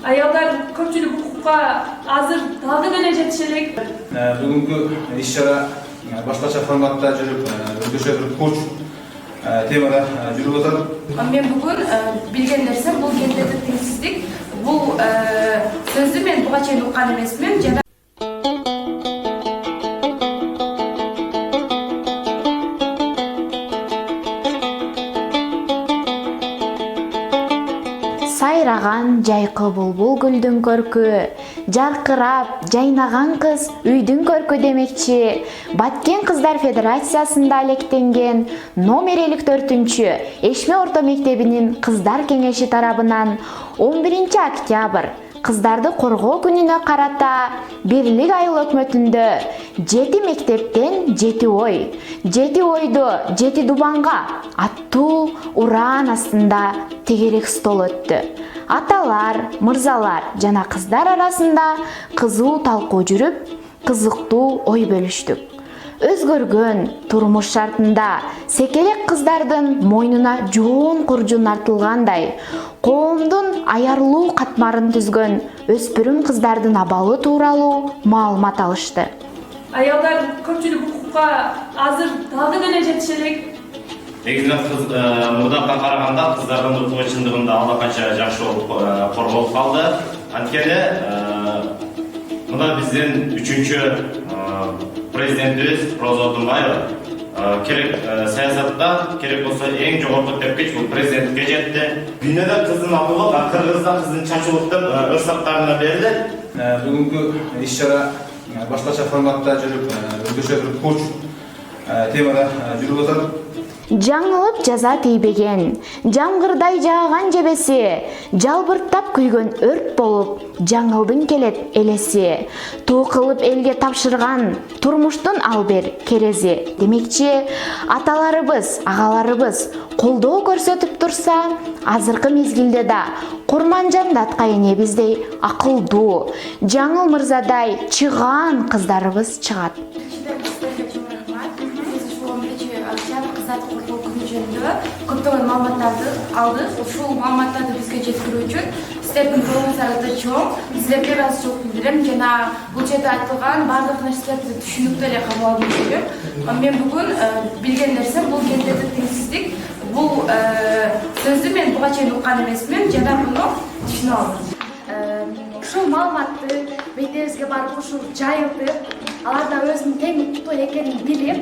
Ayollar ko'pchilik huquqqa hozir dag'i bilan jetish kerak. Bugungi ish-chora boshqacha formatda жүрүп, o'zgacha bir kurch temada жүрүп o'tadi. Men bugun bilgan narsam bu gender tengsizlik. Bu so'zni men bugacha uqqan emasman. Сайраган жайкы булбул гүлдүн көркү, жаркырап жайнаган кыз үйдүн көркү демекчи. Баткен кыздар федерациясында электенген номер 54-чү Эшме орто мектебинин кыздар кеңеши тарабынан 11 октябрь кыздарды коргоо күнүнө карата Бирлик айыл өкмөтүндө 7 мектептен 7 ой, 7 ойду 7 дубанга аттуу уран астында тегерек стол өттү. Аталар, мырзалар жана кыздар арасында кызуу талкуу жүрүп, кызыктуу ой бөлүштүк. Өзгөргөн турмуш шартында секелек кыздардын мойнуна жоон куржун артылгандай, коомдун аярлуу катмарын түзгөн өспүрүм кыздардын абалы тууралуу маалымат алышты. Ayollar ko'pchilik huquqqa hozir dag'i bilan jetish kerak. Негизинен мурдакка караганда кыздардын укугу чындыгында ала канча жакшы болуп корголуп калды. Анткени мына биздин 3-чү президентибиз Роза Отунбаева керек саясатта керек болсо эң жогорку тепкич бул президенттикке жетти. Дүйнөдө кыздын алуулук, Кыргызда кыздын чачуулук деп өз сактарына берди. Bugungi ish-chora boshqacha formatda жүрүп, o'zgacha bir kurch temada жүрүп o'tadi. Жаңылып жаза тийбеген, жамгырдай жааган жебеси, жалбырттап күйгөн өрт болуп, жаңылдын келет элеси, туу кылып элге тапшырган турмуштун ал бер керези. Демекчи, аталарыбыз, агаларыбыз колдоо көрсөтүп турса, азыркы мезгилде да Курманжан датка энебиздей акылдуу, жаңыл мырзадай чыгаан кыздарыбыз чыгат. Көптөгөн маалыматтарды алдык. Ушул маалыматтарды бизге жеткирүү үчүн сиздердин колуңуздар өтө чоң. Сиздерге ыраазычылык билдирем жана бул жерде айтылган бардык нерселерди түшүнүктүү эле кабыл алуу керек. Мен бүгүн билген нерсем бул гендердик теңсиздик. Бул сөздү мен буга чейин уккан эмесмин жана муну түшүнүп алдым. Ушул маалыматты бетибизге барып ушул жайылтып, аларда өзүнүн тең укуктуу экенин билип